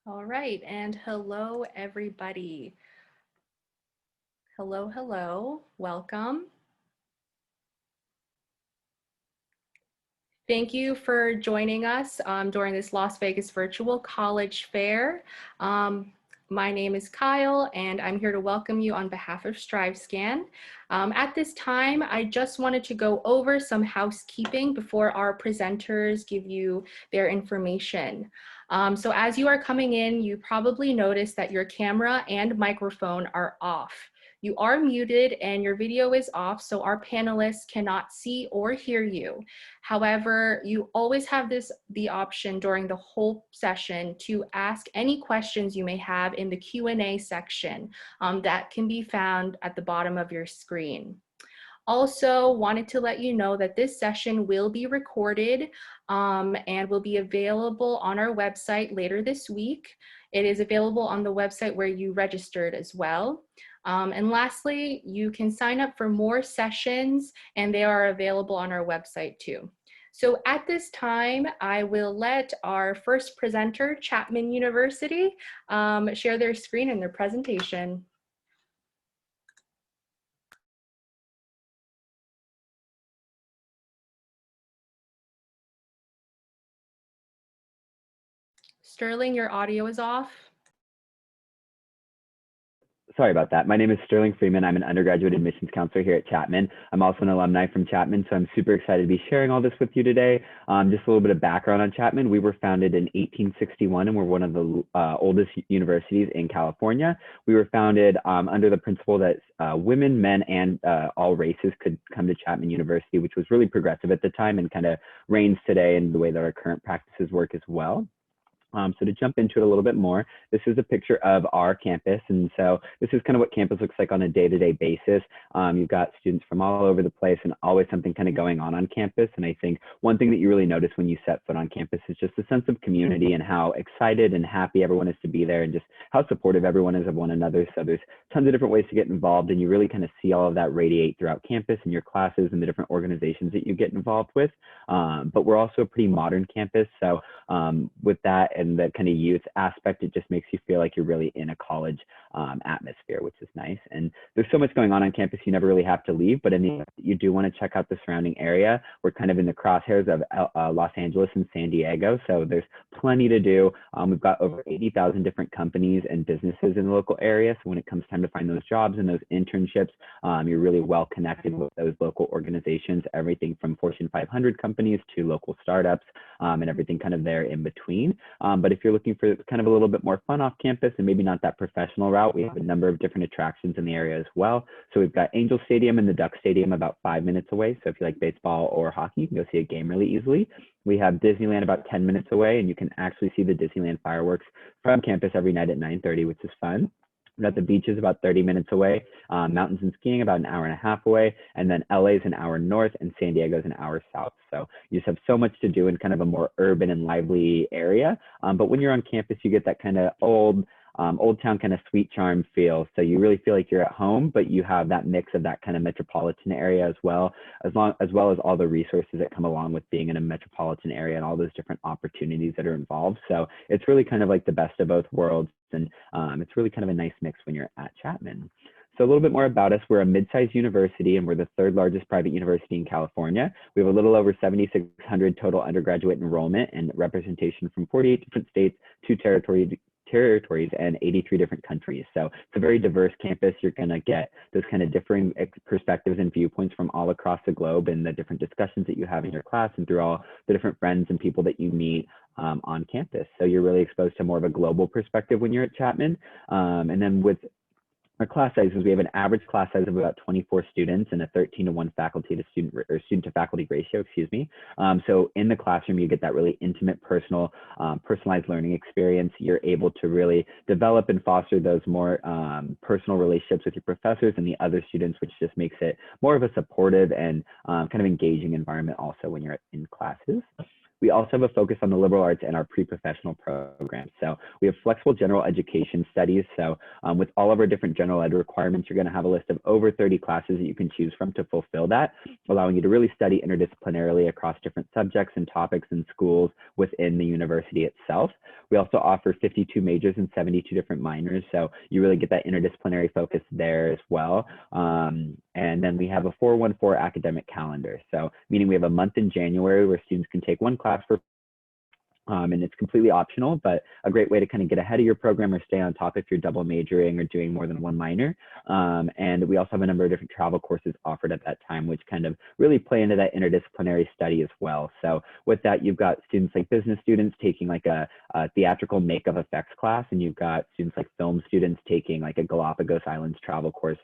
All right, and hello everybody. Hello, welcome. Thank you for joining us during this Las Vegas Virtual College Fair. My name is Kyle, and I'm here to welcome you on behalf of StriveScan. At this time, I just wanted to go over some housekeeping before our presenters give you their information. So as you are coming in, you probably noticed that your camera and microphone are off. You are muted and your video is off, so our panelists cannot see or hear you. However, you always have the option during the whole session to ask any questions you may have in the Q&A section that can be found at the bottom of your screen. Also wanted to let you know that this session will be recorded and will be available on our website later this week. It is available on the website where you registered as well. And lastly, you can sign up for more sessions and they are available on our website too. So at this time, I will let our first presenter, Chapman University, share their screen and their presentation. Sterling, your audio is off. Sorry about that. My name is Sterling Freeman. I'm an undergraduate admissions counselor here at Chapman. I'm also an alumni from Chapman, so I'm super excited to be sharing all this with you today. Just a little bit of background on Chapman. We were founded in 1861, and we're one of the oldest universities in California. We were founded under the principle that women, men, and all races could come to Chapman University, which was really progressive at the time and kind of reigns today in the way that our current practices work as well. So to jump into it a little bit more, this is a picture of our campus. And so this is kind of what campus looks like on a day-to-day basis. You've got students from all over the place and always something kind of going on campus. And I think one thing that you really notice when you set foot on campus is just a sense of community and how excited and happy everyone is to be there and just how supportive everyone is of one another. So there's tons of different ways to get involved, and you really kind of see all of that radiate throughout campus and your classes and the different organizations that you get involved with. But we're also a pretty modern campus. So with that and the kind of youth aspect, it just makes you feel like you're really in a college atmosphere, which is nice. And there's so much going on campus, you never really have to leave, but in the event that you do want to check out the surrounding area, we're kind of in the crosshairs of Los Angeles and San Diego. So there's plenty to do. We've got over 80,000 different companies and businesses in the local area. So when it comes time to find those jobs and those internships, you're really well connected with those local organizations, everything from Fortune 500 companies to local startups and everything kind of there in between. But if you're looking for kind of a little bit more fun off campus and maybe not that professional route, we have a number of different attractions in the area as well. So we've got Angel Stadium and the Duck Stadium about 5 minutes away. So if you like baseball or hockey, you can go see a game really easily. We have Disneyland about 10 minutes away, and you can actually see the Disneyland fireworks from campus every night at 9:30, which is fun. We've got the beaches about 30 minutes away, mountains and skiing about an hour and a half away, and then LA is an hour north and San Diego is an hour south. So you just have so much to do in kind of a more urban and lively area. But when you're on campus, you get that kind of old town kind of sweet charm feel. So you really feel like you're at home, but you have that mix of that kind of metropolitan area as well as all the resources that come along with being in a metropolitan area and all those different opportunities that are involved. So it's really kind of like the best of both worlds. And it's really kind of a nice mix when you're at Chapman. So a little bit more about us. We're a mid-sized university, and we're the third largest private university in California. We have a little over 7,600 total undergraduate enrollment and representation from 48 different states, 2 territories and 83 different countries. So it's a very diverse campus. You're going to get those kind of differing perspectives and viewpoints from all across the globe and the different discussions that you have in your class and through all the different friends and people that you meet on campus. So you're really exposed to more of a global perspective when you're at Chapman. And then with our class sizes, we have an average class size of about 24 students and a 13-to-1 faculty to student or student to faculty ratio, excuse me. So in the classroom, you get that really intimate, personalized learning experience. You're able to really develop and foster those more personal relationships with your professors and the other students, which just makes it more of a supportive and kind of engaging environment also when you're in classes. We also have a focus on the liberal arts and our pre-professional programs. So we have flexible general education studies. So with all of our different general ed requirements, you're going to have a list of over 30 classes that you can choose from to fulfill that, allowing you to really study interdisciplinarily across different subjects and topics and schools within the university itself. We also offer 52 majors and 72 different minors. So you really get that interdisciplinary focus there as well. And then we have a 414 academic calendar. So meaning we have a month in January where students can take one class for and it's completely optional, but a great way to kind of get ahead of your program or stay on top if you're double majoring or doing more than one minor. And we also have a number of different travel courses offered at that time, which kind of really play into that interdisciplinary study as well. So with that, you've got students like business students taking like a theatrical makeup effects class, and you've got students like film students taking like a Galapagos Islands travel course,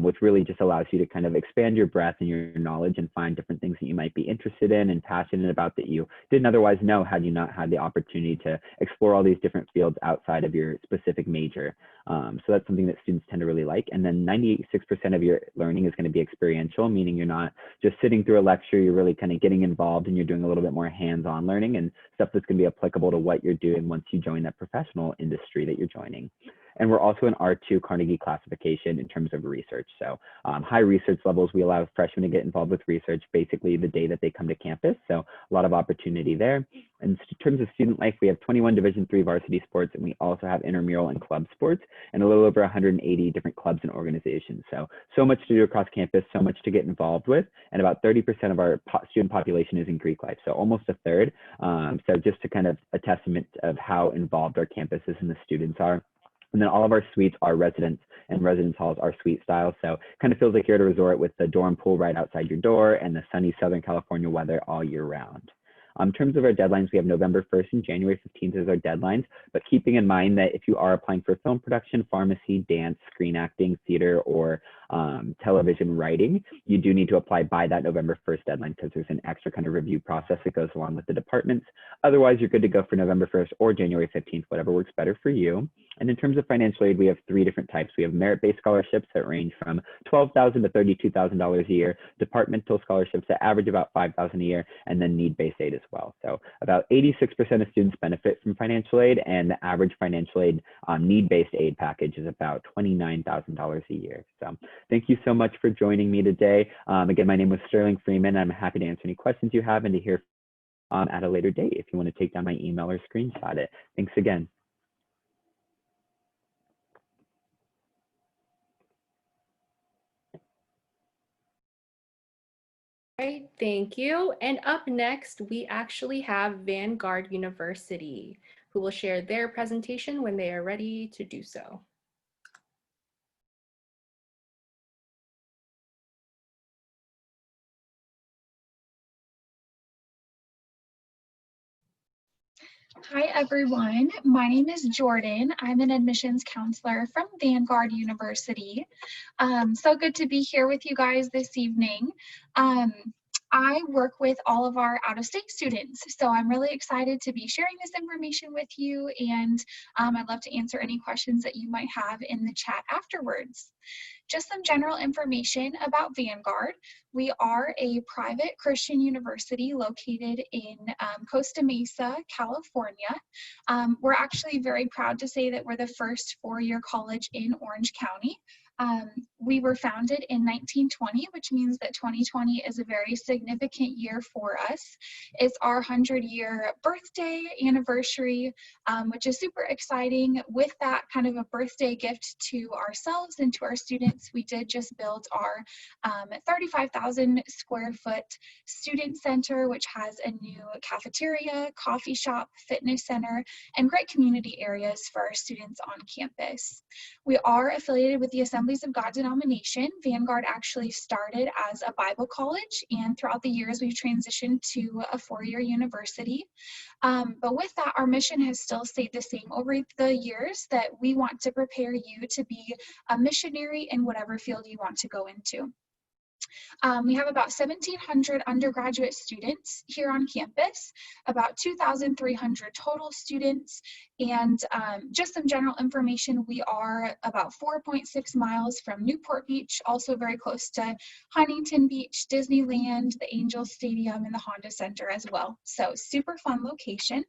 which really just allows you to kind of expand your breadth and your knowledge and find different things that you might be interested in and passionate about that you didn't otherwise know had you not had the opportunity to explore all these different fields outside of your specific major. So that's something that students tend to really like. And then 96% of your learning is going to be experiential, meaning you're not just sitting through a lecture, you're really kind of getting involved and you're doing a little bit more hands-on learning and stuff that's going to be applicable to what you're doing once you join that professional industry that you're joining. And we're also an R2 Carnegie classification in terms of research. So high research levels, we allow freshmen to get involved with research basically the day that they come to campus. So a lot of opportunity there. And in terms of student life, we have 21 Division III varsity sports, and we also have intramural and club sports, and a little over 180 different clubs and organizations. So much to do across campus, so much to get involved with, and about 30% of our student population is in Greek life, so almost a third. So just to kind of a testament of how involved our campuses and the students are. And then all of our suites are residence, and residence halls are suite style. So kind of feels like you're at a resort with the dorm pool right outside your door and the sunny Southern California weather all year round. In terms of our deadlines, we have November 1st and January 15th as our deadlines, but keeping in mind that if you are applying for film production, pharmacy, dance, screen acting, theater, or television writing, you do need to apply by that November 1st deadline because there's an extra kind of review process that goes along with the departments. Otherwise, you're good to go for November 1st or January 15th, whatever works better for you. And in terms of financial aid, we have three different types. We have merit-based scholarships that range from $12,000 to $32,000 a year, departmental scholarships that average about $5,000 a year, and then need-based aid as well. So about 86% of students benefit from financial aid, and the average financial aid need-based aid package is about $29,000 a year. So thank you so much for joining me today. Again, my name was Sterling Freeman. I'm happy to answer any questions you have and to hear at a later date if you want to take down my email or screenshot it. Thanks again. Right, thank you. And up next, we actually have Vanguard University, who will share their presentation when they are ready to do so. Hi everyone, my name is Jordan. I'm an admissions counselor from Vanguard University. So good to be here with you guys this evening. I work with all of our out-of-state students, so I'm really excited to be sharing this information with you, and I'd love to answer any questions that you might have in the chat afterwards. Just some general information about Vanguard. We are a private Christian university located in Costa Mesa, California. We're actually very proud to say that we're the first four-year college in Orange County. We were founded in 1920, which means that 2020 is a very significant year for us. It's our 100-year birthday anniversary, which is super exciting. With that kind of a birthday gift to ourselves and to our students, we did just build our 35,000 square foot student center, which has a new cafeteria, coffee shop, fitness center, and great community areas for our students on campus. We are affiliated with the Assemblies of God denomination. Vanguard actually started as a Bible college, and throughout the years we've transitioned to a four-year university. But with that, our mission has still stayed the same over the years, that we want to prepare you to be a missionary in whatever field you want to go into. We have about 1,700 undergraduate students here on campus, about 2,300 total students, and just some general information, we are about 4.6 miles from Newport Beach, also very close to Huntington Beach, Disneyland, the Angels Stadium, and the Honda Center as well. So super fun location.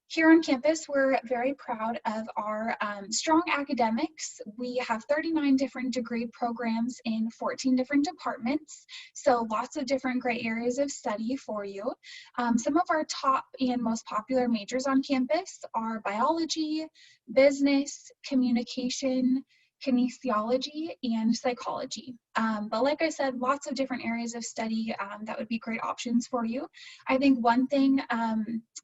Here on campus, we're very proud of our strong academics. We have 39 different degree programs in 14 different departments, so lots of different great areas of study for you. Some of our top and most popular majors on campus are biology, business, communication, kinesiology, and psychology. But like I said, lots of different areas of study that would be great options for you. I think one thing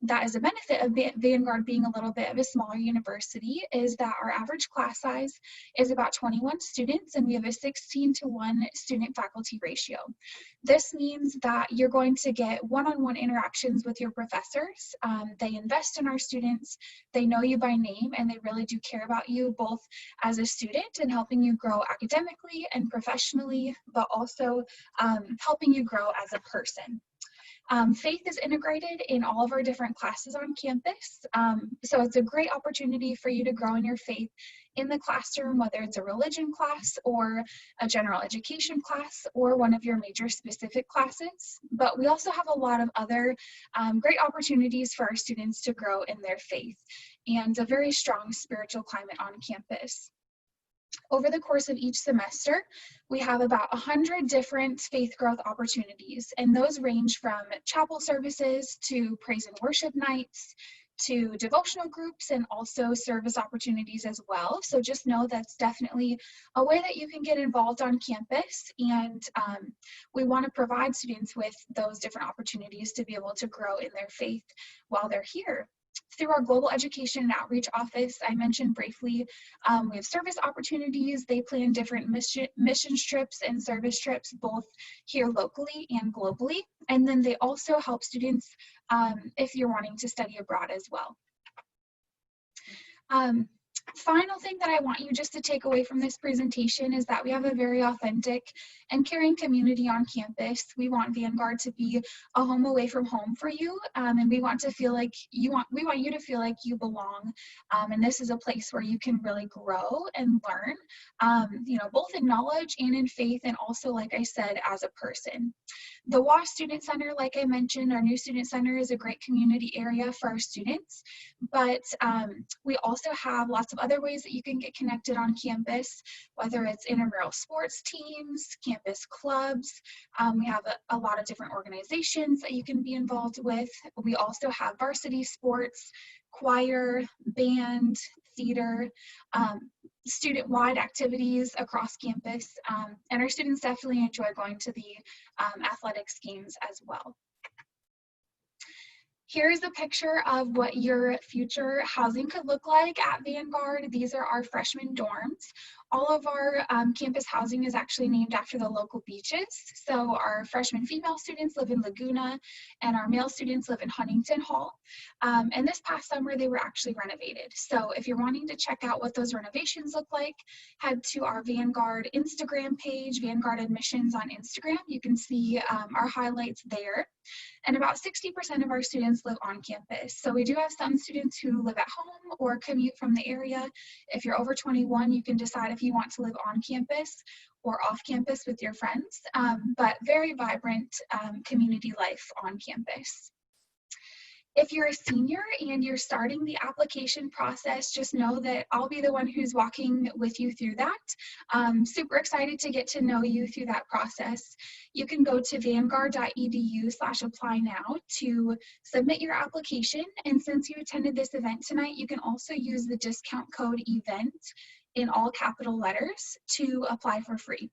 that is a benefit of Vanguard being a little bit of a smaller university is that our average class size is about 21 students, and we have a 16-to-1 student-faculty ratio. This means that you're going to get one-on-one interactions with your professors. They invest in our students, they know you by name, and they really do care about you both as a student and helping you grow academically and professionally, but also helping you grow as a person. Faith is integrated in all of our different classes on campus, so it's a great opportunity for you to grow in your faith in the classroom, whether it's a religion class or a general education class or one of your major specific classes. But we also have a lot of other great opportunities for our students to grow in their faith and a very strong spiritual climate on campus. Over the course of each semester, we have about 100 different faith growth opportunities, and those range from chapel services to praise and worship nights to devotional groups and also service opportunities as well. So just know that's definitely a way that you can get involved on campus, and we want to provide students with those different opportunities to be able to grow in their faith while they're here. Through our Global Education and Outreach Office, I mentioned briefly, we have service opportunities. They plan different mission trips and service trips, both here locally and globally. And then they also help students if you're wanting to study abroad as well. Final thing that I want you just to take away from this presentation is that we have a very authentic and caring community on campus. We want Vanguard to be a home away from home for you, and we want to feel like we want you to feel like you belong, and this is a place where you can really grow and learn, both in knowledge and in faith, and also, like I said, as a person. The WA Student Center, like I mentioned, our new Student Center is a great community area for our students, but we also have lots of other ways that you can get connected on campus, whether it's intramural sports teams, campus clubs. We have a lot of different organizations that you can be involved with. We also have varsity sports, choir, band, theater, student-wide activities across campus, and our students definitely enjoy going to the athletics games as well. Here's a picture of what your future housing could look like at Vanguard. These are our freshman dorms. All of our campus housing is actually named after the local beaches. So our freshman female students live in Laguna and our male students live in Huntington Hall. And this past summer, they were actually renovated. So if you're wanting to check out what those renovations look like, head to our Vanguard Instagram page, Vanguard Admissions on Instagram. You can see our highlights there. And about 60% of our students live on campus. So we do have some students who live at home or commute from the area. If you're over 21, you can decide if you want to live on campus or off campus with your friends, but very vibrant community life on campus. If you're a senior and you're starting the application process, just know that I'll be the one who's walking with you through that. Super excited to get to know you through that process. You can go to vanguard.edu/apply now to submit your application. And since you attended this event tonight, you can also use the discount code EVENT in all capital letters to apply for free.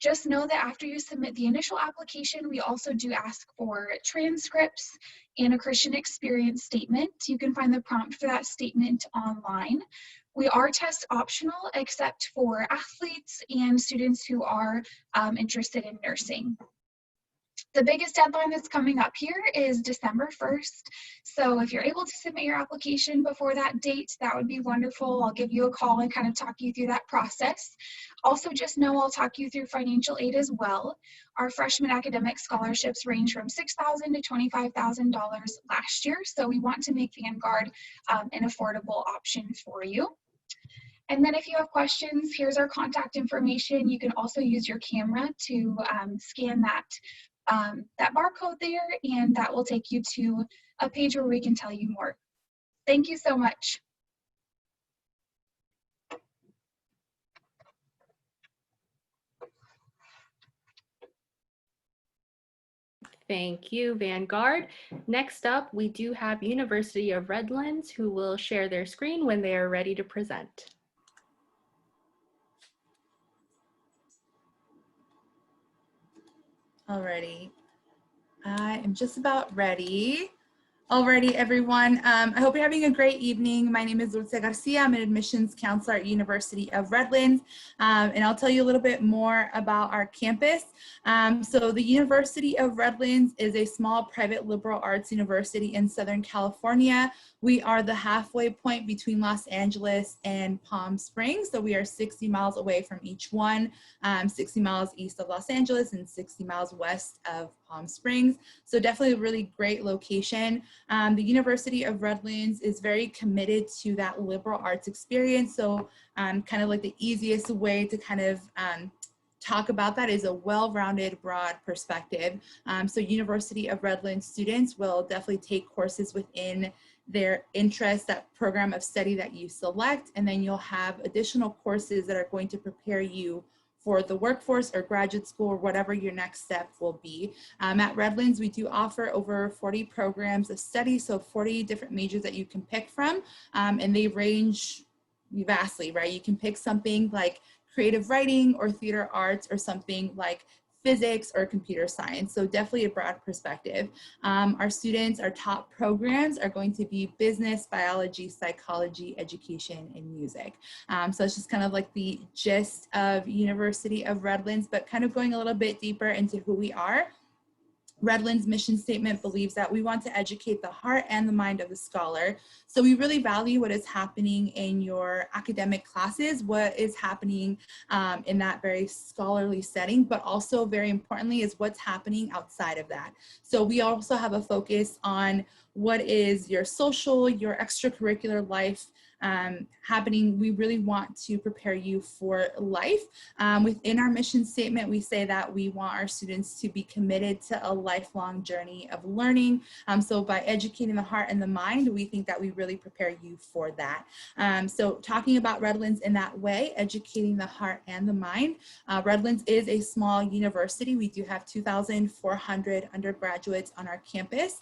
Just know that after you submit the initial application, we also do ask for transcripts and a Christian experience statement. You can find the prompt for that statement online. We are test optional except for athletes and students who are interested in nursing. The biggest deadline that's coming up here is December 1st. So if you're able to submit your application before that date, that would be wonderful. I'll give you a call and kind of talk you through that process. Also, just know I'll talk you through financial aid as well. Our freshman academic scholarships range from $6,000 to $25,000 last year. So we want to make Vanguard an affordable option for you. And then if you have questions, here's our contact information. You can also use your camera to scan that barcode there, and that will take you to a page where we can tell you more. Thank you so much. Thank you, Vanguard. Next up, we do have University of Redlands, who will share their screen when they are ready to present. Alrighty, I am just about ready. Alrighty, everyone. I hope you're having a great evening. My name is Dulce Garcia. I'm an admissions counselor at University of Redlands, and I'll tell you a little bit more about our campus. So the University of Redlands is a small private liberal arts university in Southern California. We are the halfway point between Los Angeles and Palm Springs. So we are 60 miles away from each one, 60 miles east of Los Angeles and 60 miles west of Palm Springs. So definitely a really great location. The University of Redlands is very committed to that liberal arts experience. So kind of like the easiest way to kind of talk about that is a well-rounded, broad perspective. So University of Redlands students will definitely take courses within their interest, that program of study that you select, and then you'll have additional courses that are going to prepare you for the workforce or graduate school or whatever your next step will be. At Redlands, we do offer over 40 programs of study, so 40 different majors that you can pick from, and they range vastly, right? You can pick something like creative writing or theater arts or something like physics or computer science. So definitely a broad perspective. Our students, our top programs are going to be business, biology, psychology, education, and music. So it's just kind of like the gist of University of Redlands, but kind of going a little bit deeper into who we are. Redlands' mission statement believes that we want to educate the heart and the mind of the scholar. So we really value what is happening in your academic classes, what is happening in that very scholarly setting, but also very importantly is what's happening outside of that. So we also have a focus on what is your social, your extracurricular life happening. We really want to prepare you for life. Within our mission statement, we say that we want our students to be committed to a lifelong journey of learning. So by educating the heart and the mind, we think that we really prepare you for that. So talking about Redlands in that way, educating the heart and the mind, Redlands is a small university. We do have 2,400 undergraduates on our campus.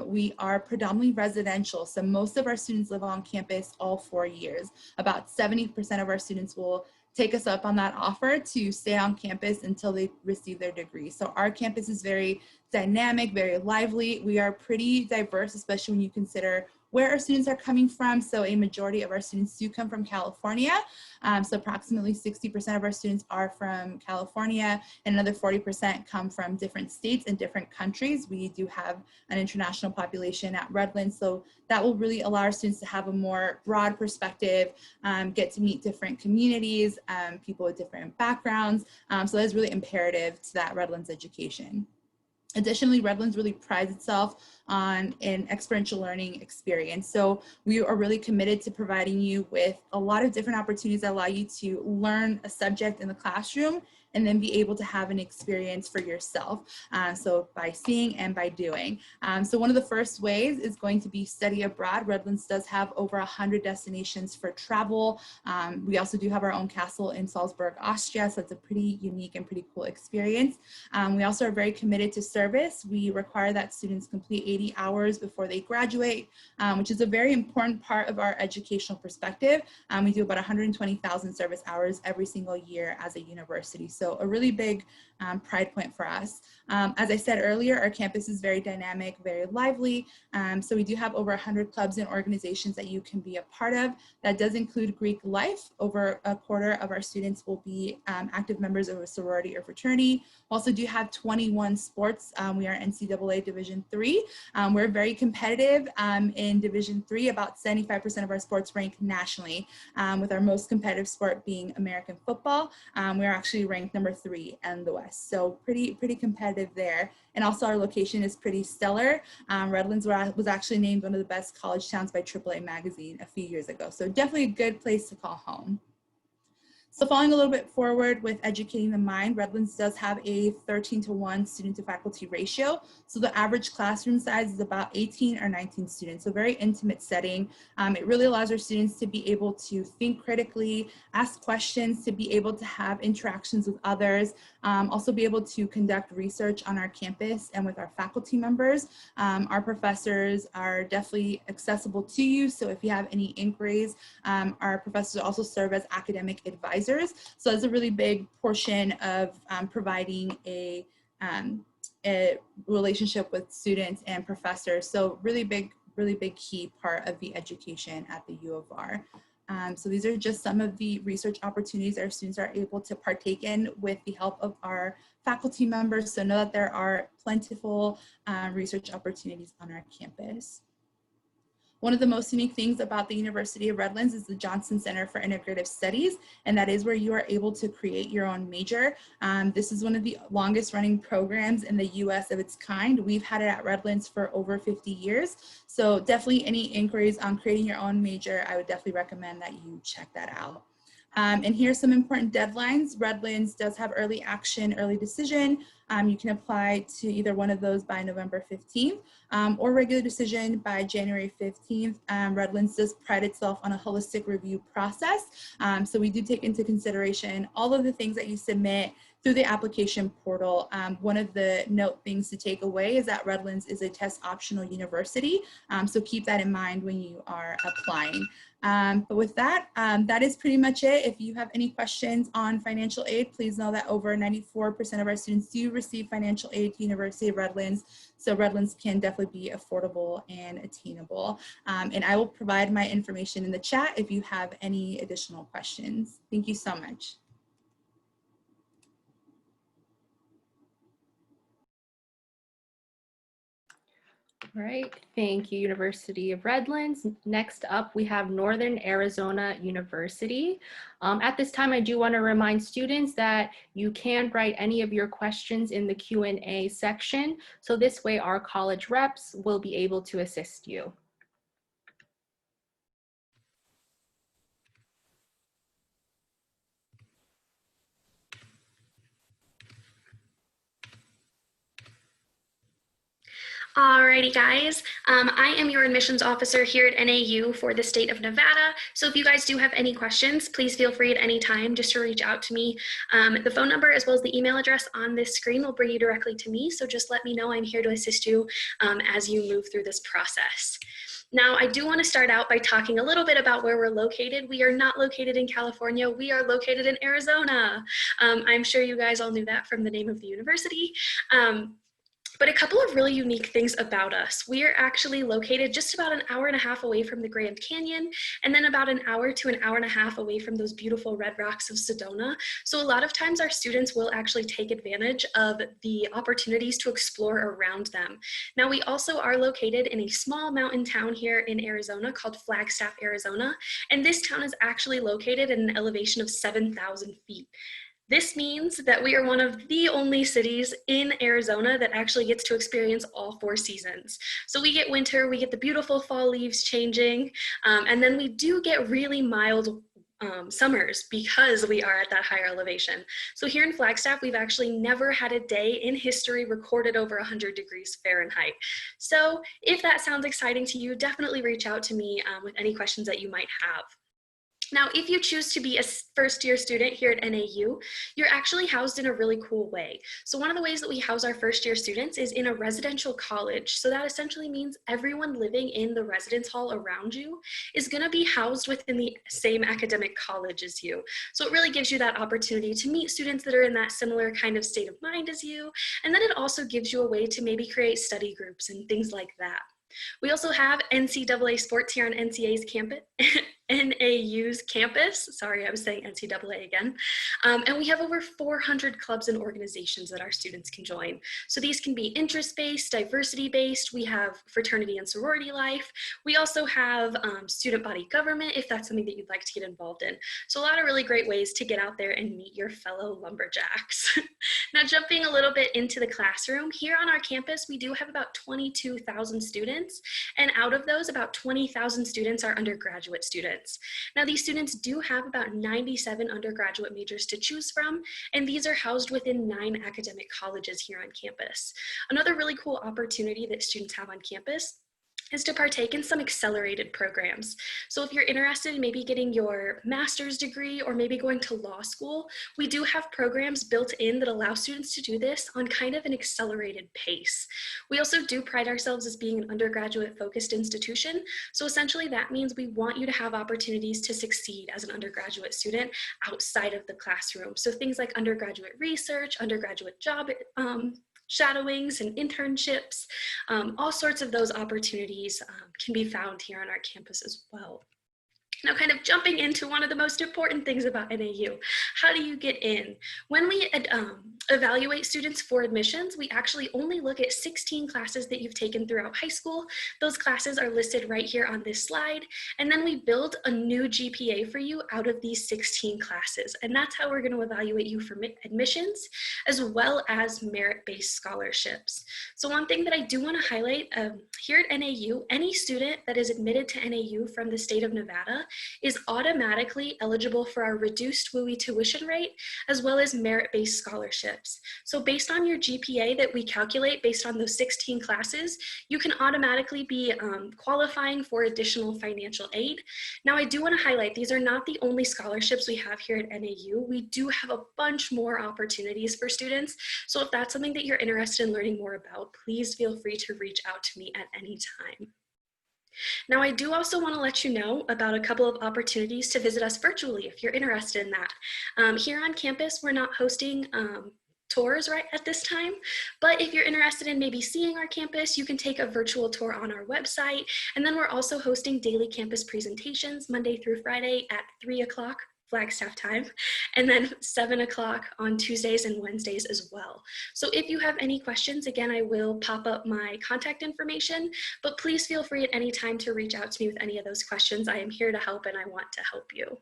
We are predominantly residential, so most of our students live on campus all 4 years. About 70% of our students will take us up on that offer to stay on campus until they receive their degree. So our campus is very dynamic, very lively. We are pretty diverse, especially when you consider where our students are coming from. So a majority of our students do come from California. So approximately 60% of our students are from California, and another 40% come from different states and different countries. We do have an international population at Redlands, so that will really allow our students to have a more broad perspective, get to meet different communities, people with different backgrounds. So that's really imperative to that Redlands education. Additionally, Redlands really prides itself on an experiential learning experience. So we are really committed to providing you with a lot of different opportunities that allow you to learn a subject in the classroom and then be able to have an experience for yourself. So by seeing and by doing. So one of the first ways is going to be study abroad. Redlands does have over 100 destinations for travel. We also do have our own castle in Salzburg, Austria. So it's a pretty unique and pretty cool experience. We also are very committed to service. We require that students complete 80 hours before they graduate, which is a very important part of our educational perspective. We do about 120,000 service hours every single year as a university. So So a really big pride point for us. As I said earlier, our campus is very dynamic, very lively. So we do have over 100 clubs and organizations that you can be a part of. That does include Greek life. Over a quarter of our students will be active members of a sorority or fraternity. We also do have 21 sports. We are NCAA Division III. We're very competitive in Division III. About 75% of our sports rank nationally, with our most competitive sport being American football. We're actually ranked number 3 in the West. So pretty competitive there. And also our location is pretty stellar. Redlands was actually named one of the best college towns by AAA magazine a few years ago. So definitely a good place to call home. So following a little bit forward with educating the mind, Redlands does have a 13-to-1 student to faculty ratio. So the average classroom size is about 18 or 19 students, so very intimate setting. It really allows our students to be able to think critically, ask questions, to be able to have interactions with others, also be able to conduct research on our campus and with our faculty members. Our professors are definitely accessible to you. So if you have any inquiries, our professors also serve as academic advisors. So it's a really big portion of providing a relationship with students and professors. So really big key part of the education at the U of R. So these are just some of the research opportunities our students are able to partake in with the help of our faculty members. So know that there are plentiful research opportunities on our campus. One of the most unique things about the University of Redlands is the Johnson Center for Integrative Studies, and that is where you are able to create your own major. This is one of the longest running programs in the US of its kind. We've had it at Redlands for over 50 years. So definitely any inquiries on creating your own major, I would definitely recommend that you check that out. And here's some important deadlines. Redlands does have early action, early decision. You can apply to either one of those by November 15th or regular decision by January 15th. Redlands does pride itself on a holistic review process. So we do take into consideration all of the things that you submit through the application portal. One of the note things to take away is that Redlands is a test optional university. So keep that in mind when you are applying. But with that, that is pretty much it. If you have any questions on financial aid, please know that over 94% of our students do receive financial aid to University of Redlands. So Redlands can definitely be affordable and attainable. And I will provide my information in the chat if you have any additional questions. Thank you so much. All right, thank you, University of Redlands. Next up, we have Northern Arizona University. At this time, I do want to remind students that you can write any of your questions in the Q&A section. So this way, our college reps will be able to assist you. Alrighty guys, I am your admissions officer here at NAU for the state of Nevada. So if you guys do have any questions, please feel free at any time just to reach out to me. The phone number as well as the email address on this screen will bring you directly to me. So just let me know. I'm here to assist you as you move through this process. Now, I do want to start out by talking a little bit about where we're located. We are not located in California. We are located in Arizona. I'm sure you guys all knew that from the name of the university. But a couple of really unique things about us. We are actually located just about an hour and a half away from the Grand Canyon, and then about an hour to an hour and a half away from those beautiful red rocks of Sedona. So a lot of times our students will actually take advantage of the opportunities to explore around them. Now, we also are located in a small mountain town here in Arizona called Flagstaff, Arizona, and this town is actually located at an elevation of 7,000 feet. This means that we are one of the only cities in Arizona that actually gets to experience all 4 seasons. So we get winter, we get the beautiful fall leaves changing, and then we do get really mild summers because we are at that higher elevation. So here in Flagstaff, we've actually never had a day in history recorded over 100 degrees Fahrenheit. So if that sounds exciting to you, definitely reach out to me with any questions that you might have. Now, if you choose to be a first-year student here at NAU, you're actually housed in a really cool way. So one of the ways that we house our first-year students is in a residential college. So that essentially means everyone living in the residence hall around you is going to be housed within the same academic college as you. So it really gives you that opportunity to meet students that are in that similar kind of state of mind as you. And then it also gives you a way to maybe create study groups and things like that. We also have NCAA sports here on NCA's campus, NAU's campus. Sorry, I was saying NCAA again. And we have over 400 clubs and organizations that our students can join. So these can be interest-based, diversity-based. We have fraternity and sorority life. We also have student body government, if that's something that you'd like to get involved in. So a lot of really great ways to get out there and meet your fellow lumberjacks. Now, jumping a little bit into the classroom, here on our campus, we do have about 22,000 students. And out of those, about 20,000 students are undergraduate students. Now, these students do have about 97 undergraduate majors to choose from, and these are housed within 9 academic colleges here on campus. Another really cool opportunity that students have on campus is to partake in some accelerated programs. So if you're interested in maybe getting your master's degree or maybe going to law school, we do have programs built in that allow students to do this on kind of an accelerated pace. We also do pride ourselves as being an undergraduate focused institution. So essentially that means we want you to have opportunities to succeed as an undergraduate student outside of the classroom. So things like undergraduate research, undergraduate job shadowings and internships, all sorts of those opportunities can be found here on our campus as well. Now, kind of jumping into one of the most important things about NAU, how do you get in? When we evaluate students for admissions, we actually only look at 16 classes that you've taken throughout high school. Those classes are listed right here on this slide. And then we build a new GPA for you out of these 16 classes. And that's how we're going to evaluate you for admissions, as well as merit-based scholarships. So one thing that I do want to highlight here at NAU, any student that is admitted to NAU from the state of Nevada is automatically eligible for our reduced WUI tuition rate, as well as merit-based scholarships. So based on your GPA that we calculate based on those 16 classes, you can automatically be qualifying for additional financial aid. Now, I do want to highlight, these are not the only scholarships we have here at NAU. We do have a bunch more opportunities for students. So if that's something that you're interested in learning more about, please feel free to reach out to me at any time. Now, I do also want to let you know about a couple of opportunities to visit us virtually if you're interested in that. Here on campus, we're not hosting tours right at this time, but if you're interested in maybe seeing our campus, you can take a virtual tour on our website. And then we're also hosting daily campus presentations Monday through Friday at 3 o'clock. Flagstaff time, and then 7 o'clock on Tuesdays and Wednesdays as well. So if you have any questions, again, I will pop up my contact information, but please feel free at any time to reach out to me with any of those questions. I am here to help and I want to help you.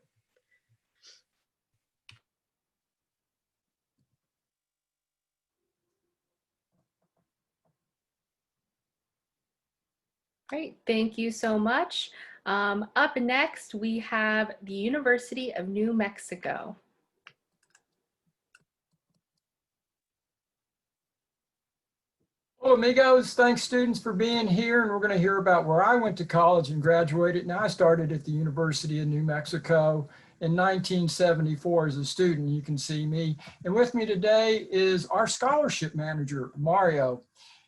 Great, thank you so much. Up next, we have the University of New Mexico. Well, amigos, thanks students for being here, and we're going to hear about where I went to college and graduated. Now, I started at the University of New Mexico in 1974 as a student. You can see me. And with me today is our scholarship manager, Mario.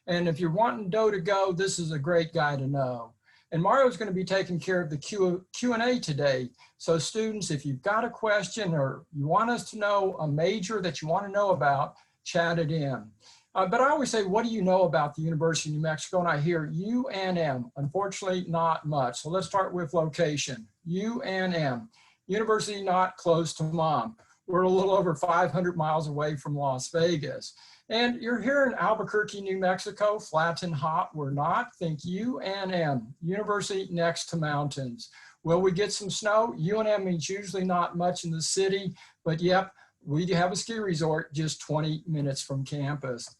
And if you're wanting Doe to go, this is a great guy to know. And Mario is going to be taking care of the Q&A today. So students, if you've got a question or you want us to know a major that you want to know about, chat it in. But I always say, what do you know about the University of New Mexico? And I hear UNM. Unfortunately, not much. So let's start with location. UNM, University not close to mom. We're a little over 500 miles away from Las Vegas. And you're here in Albuquerque, New Mexico, flat and hot. We're not. Think UNM, University next to mountains. Will we get some snow? UNM means usually not much in the city, but yep, we do have a ski resort just 20 minutes from campus.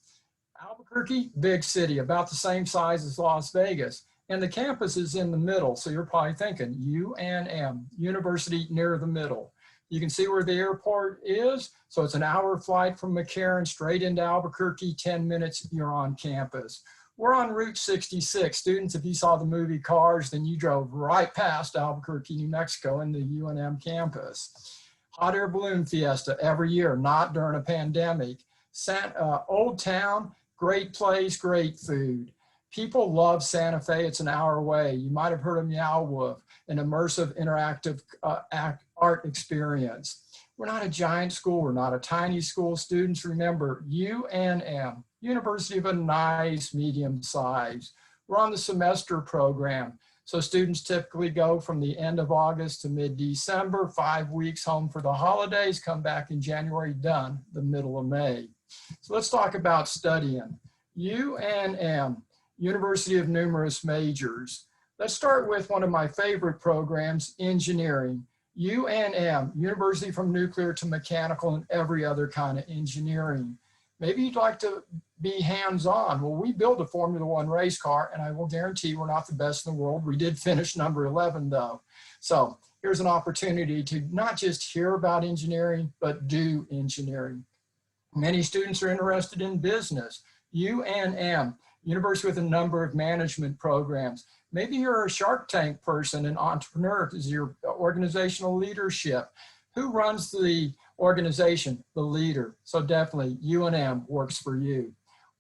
Albuquerque, big city, about the same size as Las Vegas. And the campus is in the middle, so you're probably thinking UNM, University near the middle. You can see where the airport is. So it's an hour flight from McCarran straight into Albuquerque, 10 minutes, you're on campus. We're on Route 66. Students, if you saw the movie Cars, then you drove right past Albuquerque, New Mexico in the UNM campus. Hot air balloon fiesta every year, not during a pandemic. Old Town, great place, great food. People love Santa Fe. It's an hour away. You might have heard of Meow Wolf, an immersive interactive art experience. We're not a giant school. We're not a tiny school. Students, remember, UNM, University of a nice medium size. We're on the semester program. So students typically go from the end of August to mid-December, 5 weeks home for the holidays, come back in January, done the middle of May. So let's talk about studying. UNM, University of Numerous Majors. Let's start with one of my favorite programs, engineering. UNM, University from nuclear to mechanical and every other kind of engineering. Maybe you'd like to be hands-on. Well, we built a Formula One race car, and I will guarantee we're not the best in the world. We did finish number 11 though. So here's an opportunity to not just hear about engineering, but do engineering. Many students are interested in business. UNM, University with a number of management programs. Maybe you're a Shark Tank person, an entrepreneur, is your organizational leadership. Who runs the organization? The leader. So definitely UNM works for you.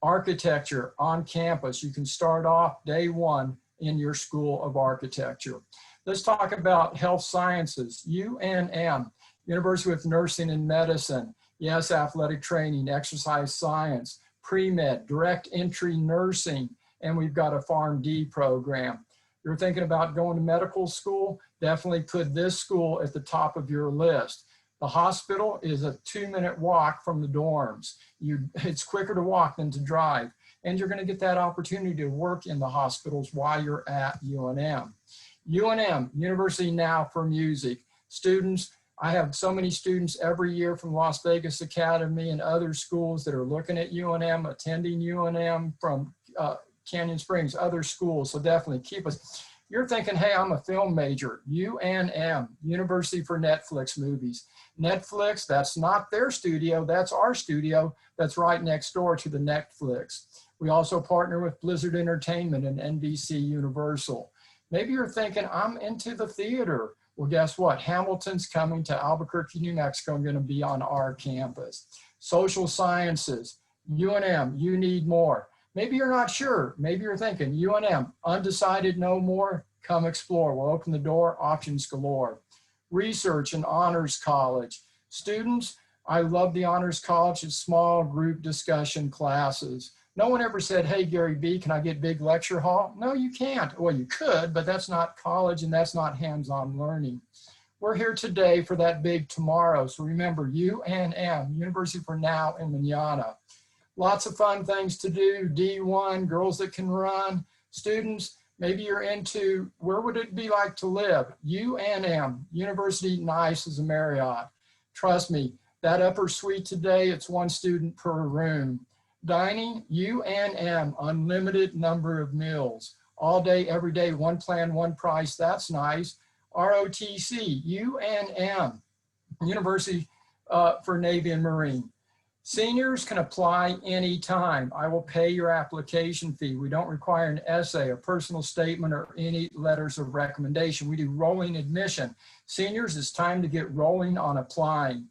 Architecture on campus. You can start off day one in your School of Architecture. Let's talk about health sciences. UNM, University with Nursing and Medicine. Yes, athletic training, exercise science, pre-med, direct entry nursing, and we've got a PharmD program. You're thinking about going to medical school, definitely put this school at the top of your list. The hospital is a 2-minute walk from the dorms. It's quicker to walk than to drive. And you're going to get that opportunity to work in the hospitals while you're at UNM. UNM, University Now for Music. Students, I have so many students every year from Las Vegas Academy and other schools that are looking at UNM, attending UNM from Canyon Springs, other schools. So definitely keep us. You're thinking, hey, I'm a film major. UNM, University for Netflix Movies. Netflix, that's not their studio, that's our studio. That's right next door to the Netflix. We also partner with Blizzard Entertainment and NBC Universal. Maybe you're thinking, I'm into the theater. Well, guess what? Hamilton's coming to Albuquerque, New Mexico, and going to be on our campus. Social sciences, UNM, you need more. Maybe you're not sure. Maybe you're thinking, UNM, undecided, no more, come explore. We'll open the door, options galore. Research and honors college. Students, I love the honors college. It's small group discussion classes. No one ever said, hey, Gary B, can I get big lecture hall? No, you can't. Well, you could, but that's not college and that's not hands-on learning. We're here today for that big tomorrow. So remember, UNM, University for Now and Mañana. Lots of fun things to do. D1, girls that can run. Students, maybe you're into, where would it be like to live? UNM, University nice as a Marriott. Trust me, that upper suite today, it's 1 student per room. Dining, UNM, unlimited number of meals. All day, every day, one plan, one price, that's nice. ROTC, UNM, University for Navy and Marine. Seniors can apply anytime. I will pay your application fee. We don't require an essay, a personal statement, or any letters of recommendation. We do rolling admission. Seniors, it's time to get rolling on applying.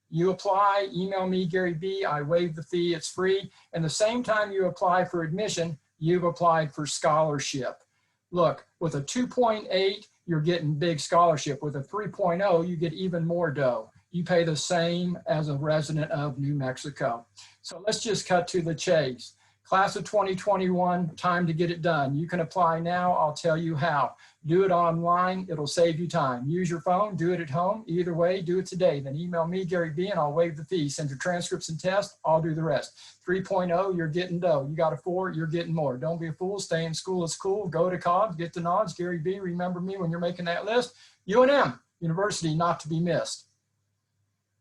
You apply, email me, Gary B. I waive the fee, it's free. And the same time you apply for admission, you've applied for scholarship. Look, with a 2.8, you're getting big scholarship. With a 3.0, you get even more dough. You pay the same as a resident of New Mexico. So let's just cut to the chase. Class of 2021, time to get it done. You can apply now, I'll tell you how. Do it online, it'll save you time. Use your phone, do it at home. Either way, do it today. Then email me, Gary B, and I'll waive the fee. Send your transcripts and tests, I'll do the rest. 3.0, you're getting dough. You got a 4, you're getting more. Don't be a fool, stay in school, it's cool. Go to college, get the nods. Gary B, remember me when you're making that list. UNM, University not to be missed.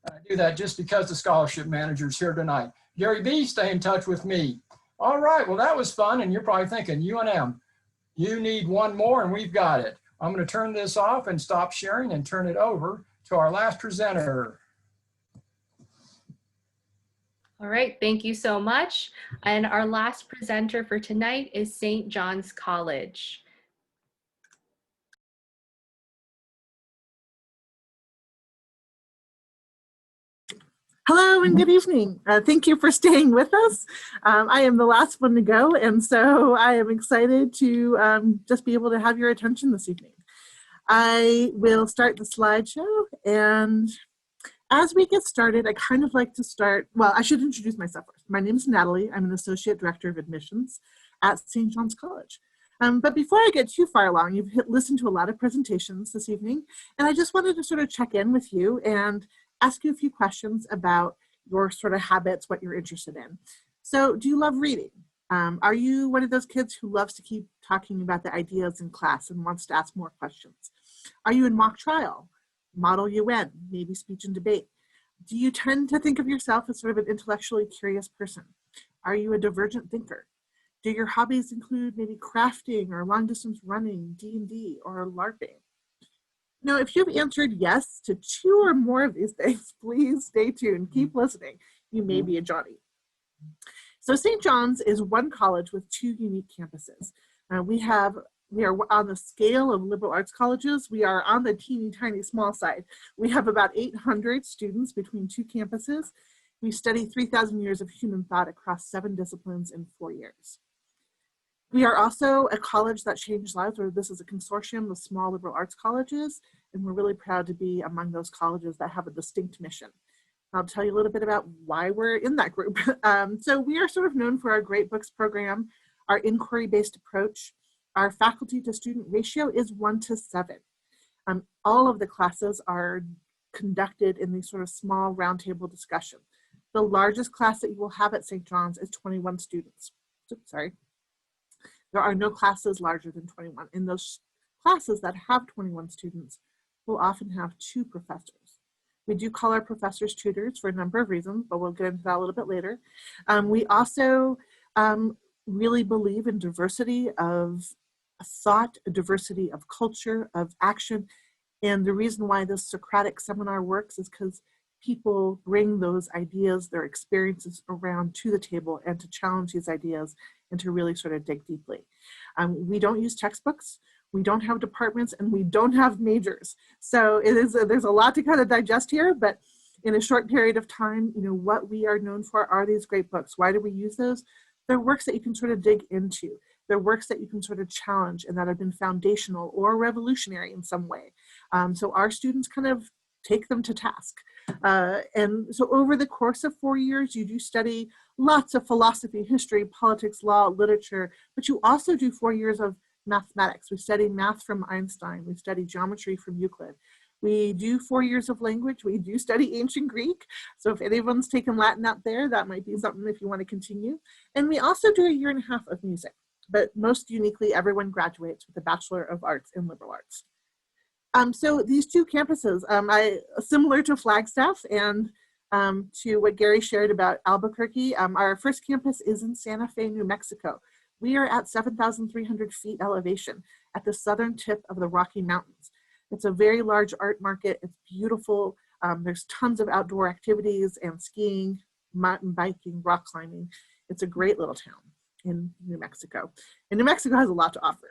I do that just because the scholarship manager's here tonight. Gary B, stay in touch with me. All right, well, that was fun. And you're probably thinking, UNM, you need one more and we've got it. I'm going to turn this off and stop sharing and turn it over to our last presenter. All right, thank you so much. And our last presenter for tonight is St. John's College. Hello and good evening. Thank you for staying with us. I am the last one to go, and so I am excited to just be able to have your attention this evening. I will start the slideshow, and as we get started, I kind of like to start, well, I should introduce myself first. My name is Natalie. I'm an Associate Director of Admissions at St. John's College. But before I get too far along, you've listened to a lot of presentations this evening, and I just wanted to sort of check in with you and ask you a few questions about your sort of habits, what you're interested in. So do you love reading? Are you one of those kids who loves to keep talking about the ideas in class and wants to ask more questions? Are you in mock trial, model UN, maybe speech and debate? Do you tend to think of yourself as sort of an intellectually curious person? Are you a divergent thinker? Do your hobbies include maybe crafting or long distance running, D&D, or LARPing? Now, if you've answered yes to 2 or more of these things, please stay tuned, keep listening. You may be a Johnny. So St. John's is one college with 2 unique campuses. We are on the scale of liberal arts colleges. We are on the teeny tiny small side. We have about 800 students between 2 campuses. We study 3,000 years of human thought across 7 disciplines in 4 years. We are also a college that changed lives, or this is a consortium of small liberal arts colleges, and we're really proud to be among those colleges that have a distinct mission. I'll tell you a little bit about why we're in that group. So we are sort of known for our Great Books program, our inquiry-based approach. Our faculty to student ratio is 1:7. All of the classes are conducted in these sort of small roundtable discussion. The largest class that you will have at St. John's is 21 students. Oops, sorry. There are no classes larger than 21. In those classes that have 21 students, we'll often have 2 professors. We do call our professors tutors for a number of reasons, but we'll get into that a little bit later. We also really believe in diversity of thought, a diversity of culture, of action. And the reason why this Socratic seminar works is because people bring those ideas, their experiences around to the table and to challenge these ideas and to really sort of dig deeply. We don't use textbooks, we don't have departments, and we don't have majors. So there's a lot to kind of digest here, but in a short period of time, you know, what we are known for are these great books. Why do we use those? They're works that you can sort of dig into. They're works that you can sort of challenge and that have been foundational or revolutionary in some way. So our students kind of take them to task. And so over the course of 4 years, you do study lots of philosophy, history, politics, law, literature, but you also do 4 years of mathematics. We study math from Einstein. We study geometry from Euclid. We do 4 years of language. We do study ancient Greek. So if anyone's taken Latin out there, that might be something if you want to continue. And we also do a 1.5 years of music. But most uniquely, everyone graduates with a Bachelor of Arts in Liberal Arts. So these 2 campuses, similar to Flagstaff and to what Gary shared about Albuquerque, our first campus is in Santa Fe, New Mexico. We are at 7,300 feet elevation at the southern tip of the Rocky Mountains. It's a very large art market. It's beautiful. There's tons of outdoor activities and skiing, mountain biking, rock climbing. It's a great little town in New Mexico. And New Mexico has a lot to offer.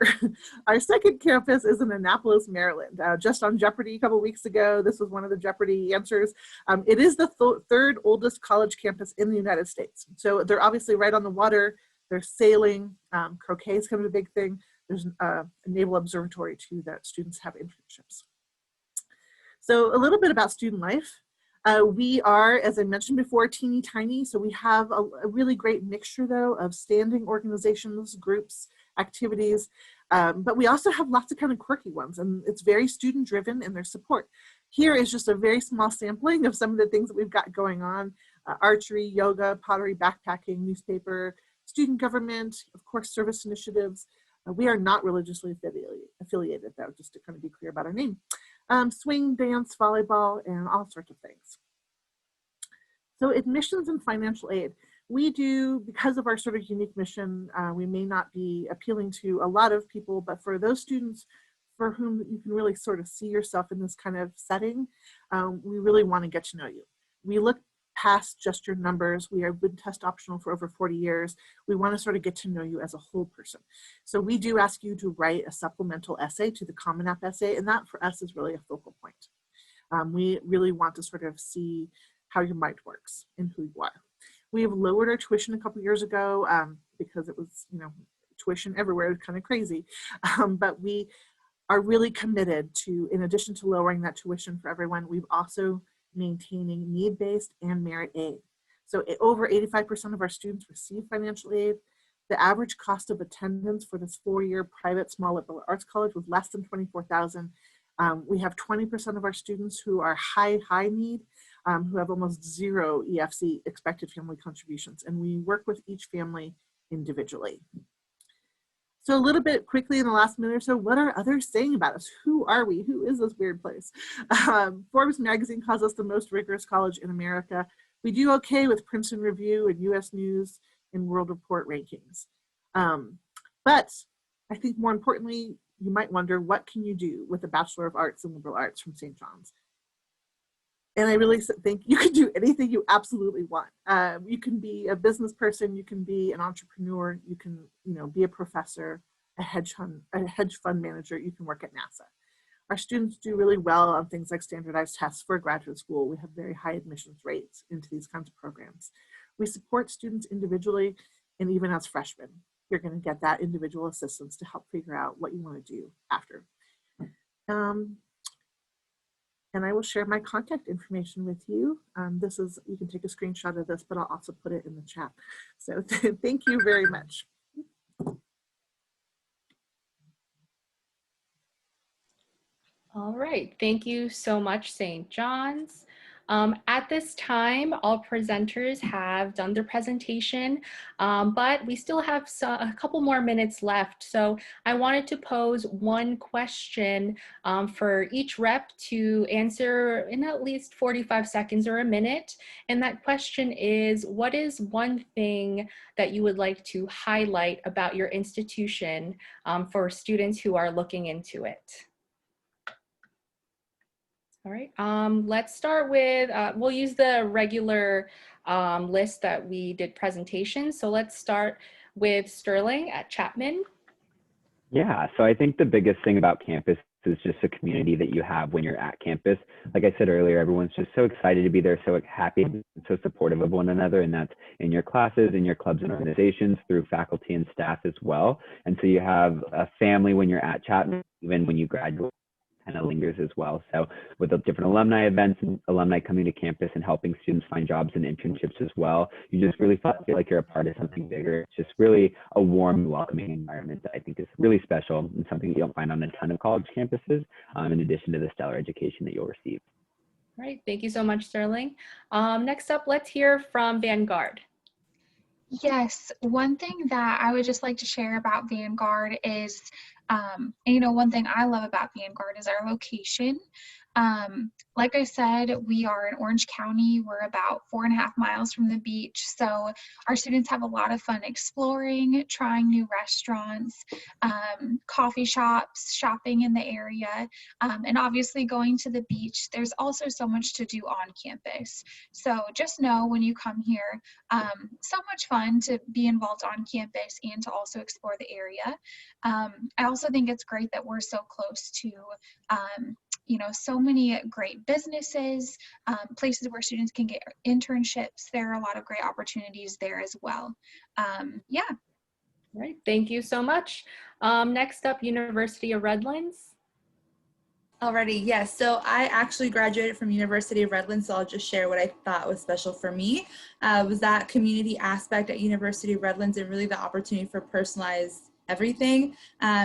Our second campus is in Annapolis, Maryland. Just on Jeopardy a couple weeks ago, this was one of the Jeopardy answers. It is the 3rd oldest college campus in the United States. So they're obviously right on the water. They're sailing. Croquet is kind of a big thing. There's a naval observatory too that students have internships. So a little bit about student life. We are, as I mentioned before, teeny tiny, so we have a really great mixture, though, of standing organizations, groups, activities, but we also have lots of kind of quirky ones, and it's very student-driven in their support. Here is just a very small sampling of some of the things that we've got going on: archery, yoga, pottery, backpacking, newspaper, student government, of course, service initiatives. We are not religiously affiliated, though, just to kind of be clear about our name. Swing, dance, volleyball, and all sorts of things. So admissions and financial aid. We do, because of our sort of unique mission, we may not be appealing to a lot of people, but for those students for whom you can really sort of see yourself in this kind of setting, we really want to get to know you. We look past just your numbers. We have been test optional for over 40 years. We want to sort of get to know you as a whole person. So we do ask you to write a supplemental essay to the Common App essay, and that for us is really a focal point. We really want to sort of see how your mind works and who you are. We have lowered our tuition a couple years ago because it was, tuition everywhere, it was kind of crazy. But we are really committed to, in addition to lowering that tuition for everyone, we've also maintaining need-based and merit aid. So over 85% of our students receive financial aid. The average cost of attendance for this 4-year private small liberal arts college was less than $24,000. We have 20% of our students who are high need, who have almost zero EFC, expected family contributions, and we work with each family individually. So a little bit quickly in the last minute or so, what are others saying about us? Who are we? Who is this weird place? Forbes magazine calls us the most rigorous college in America. We do okay with Princeton Review and US News and World Report rankings. But I think more importantly, you might wonder, what can you do with a Bachelor of Arts in Liberal Arts from St. John's? And I really think you can do anything you absolutely want. You can be a business person, you can be an entrepreneur, you can be a professor, a hedge fund manager, you can work at NASA. Our students do really well on things like standardized tests for graduate school. We have very high admissions rates into these kinds of programs. We support students individually, and even as freshmen, you're going to get that individual assistance to help figure out what you want to do after. And I will share my contact information with you. You can take a screenshot of this, but I'll also put it in the chat. So thank you very much. All right, thank you so much, St. John's. At this time, all presenters have done their presentation, but we still have a couple more minutes left. So I wanted to pose one question for each rep to answer in at least 45 seconds or a minute. And that question is, what is one thing that you would like to highlight about your institution for students who are looking into it? All right, let's start with, we'll use the regular list that we did presentations. So let's start with Sterling at Chapman. Yeah, so I think the biggest thing about campus is just the community that you have when you're at campus. Like I said earlier, everyone's just so excited to be there, so happy and so supportive of one another, and that's in your classes, in your clubs and organizations, through faculty and staff as well. And so you have a family when you're at Chapman, even when you graduate. Kind of lingers as well. So with the different alumni events and alumni coming to campus and helping students find jobs and internships as well, you just really feel like you're a part of something bigger. It's just really a warm, welcoming environment that I think is really special and something that you don't find on a ton of college campuses, in addition to the stellar education that you'll receive. All right, thank you so much, Sterling. Next up, let's hear from Vanguard. Yes, one thing that I would just like to share about Vanguard is, one thing I love about Vanguard is our location. Like I said, we are in Orange County. We're about 4.5 miles from the beach. So our students have a lot of fun exploring, trying new restaurants, coffee shops, shopping in the area, and obviously going to the beach. There's also so much to do on campus. So just know when you come here, so much fun to be involved on campus and to also explore the area. I also think it's great that we're so close to so many great businesses, places where students can get internships. There are a lot of great opportunities there as well. Yeah. All right, thank you so much. Next up, University of Redlands. Alrighty, yes. So I actually graduated from University of Redlands, so I'll just share what I thought was special for me. Was that community aspect at University of Redlands and really the opportunity for personalized everything,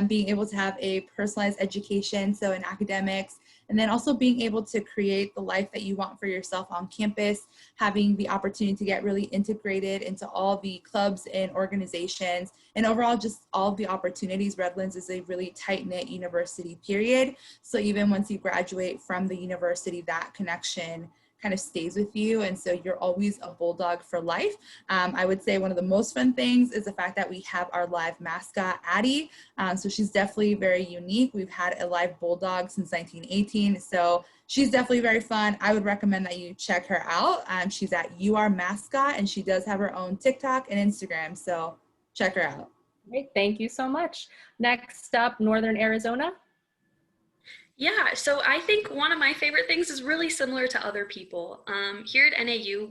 being able to have a personalized education, so in academics, and then also being able to create the life that you want for yourself on campus, having the opportunity to get really integrated into all the clubs and organizations, and overall just all of the opportunities. Redlands is a really tight-knit university, period. So even once you graduate from the university, that connection kind of stays with you. And so you're always a bulldog for life. I would say one of the most fun things is the fact that we have our live mascot, Addie. So she's definitely very unique. We've had a live bulldog since 1918. So she's definitely very fun. I would recommend that you check her out. She's at URMascot, and she does have her own TikTok and Instagram. So check her out. Great, thank you so much. Next up, Northern Arizona. Yeah, so I think one of my favorite things is really similar to other people. Here at NAU,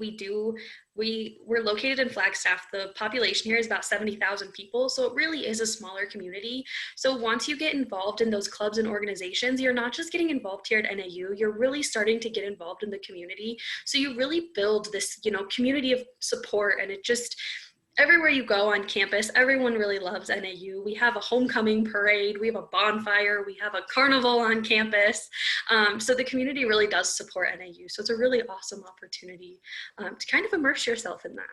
we're located in Flagstaff. The population here is about 70,000 people, so it really is a smaller community. So once you get involved in those clubs and organizations, you're not just getting involved here at NAU, you're really starting to get involved in the community. So you really build this, community of support, and it just, everywhere you go on campus, everyone really loves NAU. We have a homecoming parade, we have a bonfire, we have a carnival on campus. So the community really does support NAU. So it's a really awesome opportunity to kind of immerse yourself in that.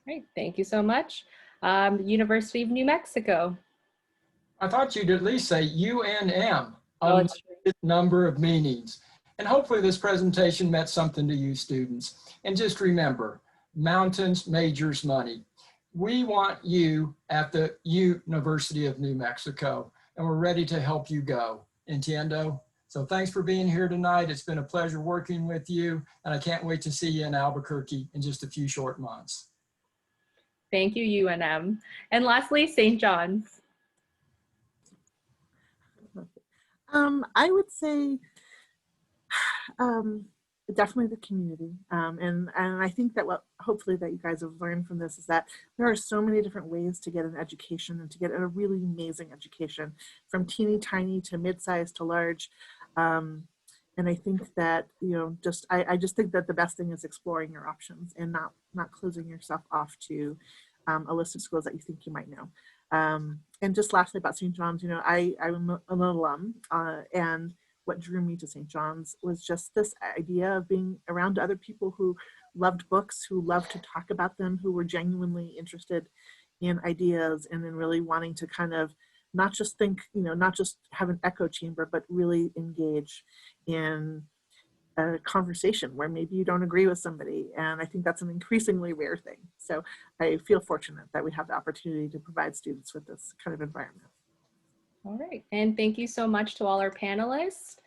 Great, thank you so much. University of New Mexico. I thought you'd at least say UNM, Oh, a it's number of meanings. And hopefully this presentation meant something to you students. And just remember, mountains, majors, money. We want you at the University of New Mexico, and we're ready to help you go. Entiendo? So thanks for being here tonight. It's been a pleasure working with you, and I can't wait to see you in Albuquerque in just a few short months. Thank you, UNM. And lastly, St. John's. I would say definitely the community. And I think that what hopefully that you guys have learned from this is that there are so many different ways to get an education and to get a really amazing education, from teeny tiny to mid-sized to large. And I think that, I just think that the best thing is exploring your options and not closing yourself off to a list of schools that you think you might know. And just lastly about St. John's, I'm an alum, and what drew me to St. John's was just this idea of being around other people who loved books, who loved to talk about them, who were genuinely interested in ideas, and then really wanting to kind of not just think, not just have an echo chamber, but really engage in a conversation where maybe you don't agree with somebody. And I think that's an increasingly rare thing. So I feel fortunate that we have the opportunity to provide students with this kind of environment. All right, and thank you so much to all our panelists.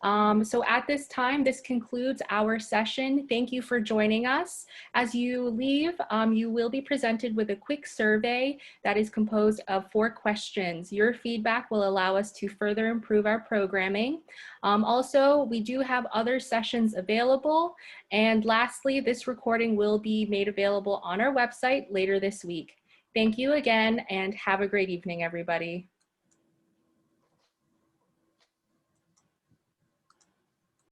So at this time, this concludes our session. Thank you for joining us. As you leave, you will be presented with a quick survey that is composed of 4 questions. Your feedback will allow us to further improve our programming. Also, we do have other sessions available. And lastly, this recording will be made available on our website later this week. Thank you again, and have a great evening, everybody.